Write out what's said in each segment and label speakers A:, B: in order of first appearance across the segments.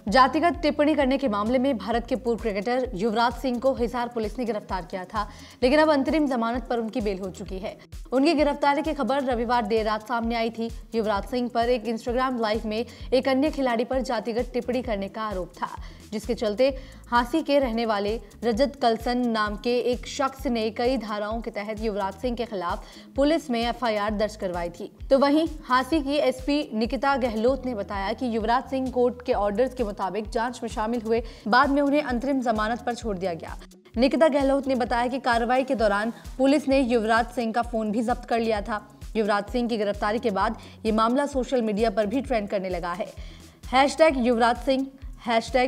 A: जातिगत टिप्पणी करने के मामले में भारत के पूर्व क्रिकेटर युवराज सिंह को हिसार पुलिस ने गिरफ्तार किया था, लेकिन अब अंतरिम जमानत पर उनकी बेल हो चुकी है। उनकी गिरफ्तारी की खबर रविवार देर रात सामने आई थी। युवराज सिंह पर एक इंस्टाग्राम लाइव में एक अन्य खिलाड़ी पर जातिगत टिप्पणी करने का आरोप था, जिसके चलते हांसी के रहने वाले रजत कलसन नाम के एक शख्स ने कई धाराओं के तहत युवराज सिंह के खिलाफ पुलिस में एफआईआर दर्ज करवाई थी। तो वहीं हांसी की एसपी निकिता गहलोत ने बताया कि युवराज सिंह कोर्ट के ऑर्डर्स के मुताबिक जांच में शामिल हुए, बाद में उन्हें अंतरिम जमानत पर छोड़ दिया गया। निकिता गहलोत ने बताया कि कार्रवाई के दौरान पुलिस ने युवराज सिंह का फोन भी जब्त कर लिया था। युवराज सिंह की गिरफ्तारी के बाद ये मामला सोशल मीडिया पर भी ट्रेंड करने लगा है। #युवराज सिंह,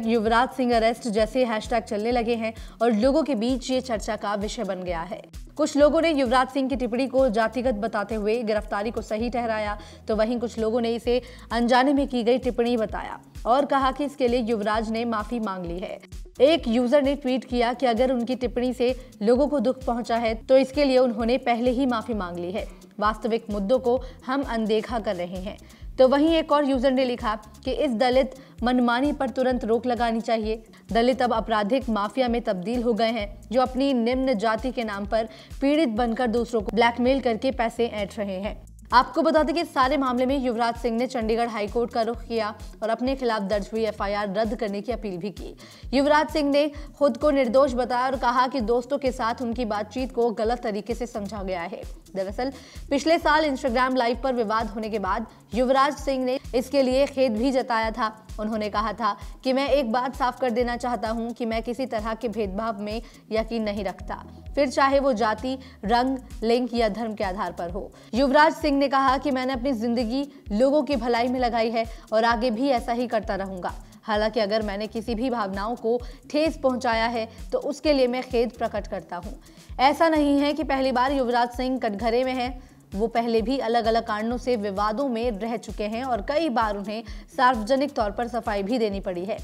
A: #युवराज सिंह अरेस्ट जैसे हैशटैग चलने लगे हैं और लोगों के बीच ये चर्चा का विषय बन गया है। कुछ लोगों ने युवराज सिंह की टिप्पणी को जातिगत बताते हुए गिरफ्तारी को सही ठहराया, तो वहीं कुछ लोगों ने इसे अनजाने में की गई टिप्पणी बताया और कहा कि इसके लिए युवराज ने माफी मांग ली है। एक यूजर ने ट्वीट किया कि अगर उनकी टिप्पणी से लोगों को दुख पहुंचा है तो इसके लिए उन्होंने पहले ही माफी मांग ली है। वास्तविक मुद्दों को हम अनदेखा कर रहे हैं। तो वहीं एक और यूजर ने लिखा कि इस दलित मनमानी पर तुरंत रोक लगानी चाहिए। दलित अब आपराधिक माफिया में तब्दील हो गए हैं, जो अपनी निम्न जाति के नाम पर पीड़ित बनकर दूसरों को ब्लैकमेल करके पैसे ऐंठ रहे हैं। आपको बता दें कि इस सारे मामले में युवराज सिंह ने चंडीगढ़ हाईकोर्ट का रुख किया और अपने खिलाफ दर्ज हुई एफआईआर रद्द करने की अपील भी की। युवराज सिंह ने खुद को निर्दोष बताया और कहा कि दोस्तों के साथ उनकी बातचीत को गलत तरीके से समझा गया है। दरअसल पिछले साल इंस्टाग्राम लाइव पर विवाद होने के बाद युवराज सिंह ने इसके लिए खेद भी जताया था। उन्होंने कहा था कि मैं एक बात साफ कर देना चाहता हूं कि मैं किसी तरह के भेदभाव में यकीन नहीं रखता, फिर चाहे वो जाति, रंग, लिंग या धर्म के आधार पर हो। युवराज सिंह ने कहा कि मैंने अपनी जिंदगी लोगों की भलाई में लगाई है और आगे भी ऐसा ही करता रहूंगा। हालांकि अगर मैंने किसी भी भावनाओं को ठेस पहुंचाया है तो उसके लिए मैं खेद प्रकट करता हूं। ऐसा नहीं है कि पहली बार युवराज सिंह कटघरे में हैं, वो पहले भी अलग अलग कारणों से विवादों में रह चुके हैं और कई बार उन्हें सार्वजनिक तौर पर सफाई भी देनी पड़ी है।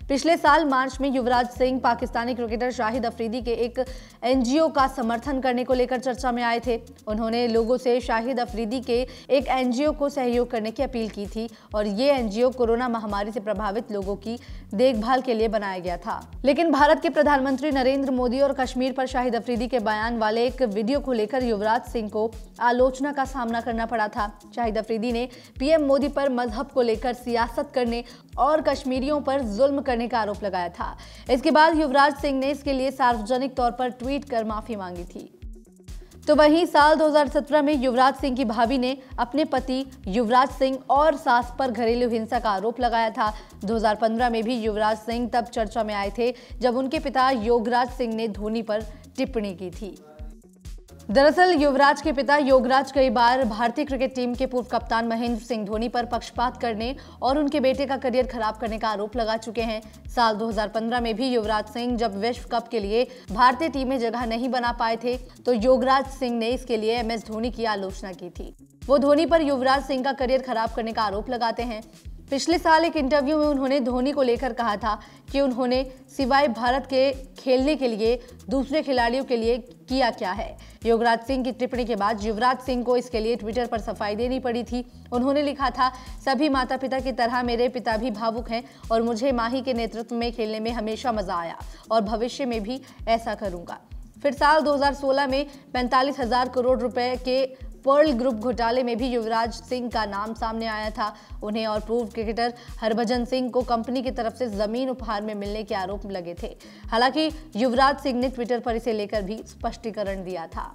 A: पिछले साल मार्च में युवराज सिंह पाकिस्तानी क्रिकेटर शाहिद अफरीदी के एक एनजीओ का समर्थन करने को लेकर चर्चा में आए थे। उन्होंने लोगों से शाहिद अफरीदी के एक एनजीओ को सहयोग करने की अपील की थी और ये एनजीओ कोरोना महामारी से प्रभावित लोगों की देखभाल के लिए बनाया गया था। लेकिन भारत के प्रधानमंत्री नरेंद्र मोदी और कश्मीर पर शाहिद अफरीदी के बयान वाले एक वीडियो को लेकर युवराज सिंह को आलोचना का सामना करना पड़ा था। शाहिद अफरीदी ने पीएम मोदी पर मजहब को लेकर सियासत करने और कश्मीरियों पर जुल्म करने का आरोप लगाया था। इसके बाद युवराज सिंह ने इसके लिए सार्वजनिक तौर पर ट्वीट कर माफी मांगी थी। तो वहीं साल 2017 में युवराज सिंह की भाभी ने अपने पति युवराज सिंह और सास पर घरेलू हिंसा का आरोप लगाया था। 2015 में भी युवराज सिंह तब चर्चा में आए थे जब उनके पिता योगराज सिंह ने धोनी पर टिप्पणी की थी। दरअसल युवराज के पिता योगराज कई बार भारतीय क्रिकेट टीम के पूर्व कप्तान महेंद्र सिंह धोनी पर पक्षपात करने और उनके बेटे का करियर खराब करने का आरोप लगा चुके हैं। साल 2015 में भी युवराज सिंह जब विश्व कप के लिए भारतीय टीम में जगह नहीं बना पाए थे तो योगराज सिंह ने इसके लिए MS धोनी की आलोचना की थी। वो धोनी पर युवराज सिंह का करियर खराब करने का आरोप लगाते हैं। पिछले साल एक इंटरव्यू में उन्होंने धोनी को लेकर कहा था कि उन्होंने सिवाय भारत के खेलने के लिए दूसरे खिलाड़ियों के लिए किया क्या है। योगराज सिंह की टिप्पणी के बाद युवराज सिंह को इसके लिए ट्विटर पर सफाई देनी पड़ी थी। उन्होंने लिखा था, सभी माता पिता की तरह मेरे पिता भी भावुक हैं और मुझे माही के नेतृत्व में खेलने में हमेशा मजा आया और भविष्य में भी ऐसा करूंगा। फिर साल 2016 में 45,000 करोड़ रुपए के पर्ल ग्रुप घोटाले में भी युवराज सिंह का नाम सामने आया था। उन्हें और पूर्व क्रिकेटर हरभजन सिंह को कंपनी की तरफ से जमीन उपहार में मिलने के आरोप लगे थे। हालांकि युवराज सिंह ने ट्विटर पर इसे लेकर भी स्पष्टीकरण दिया था।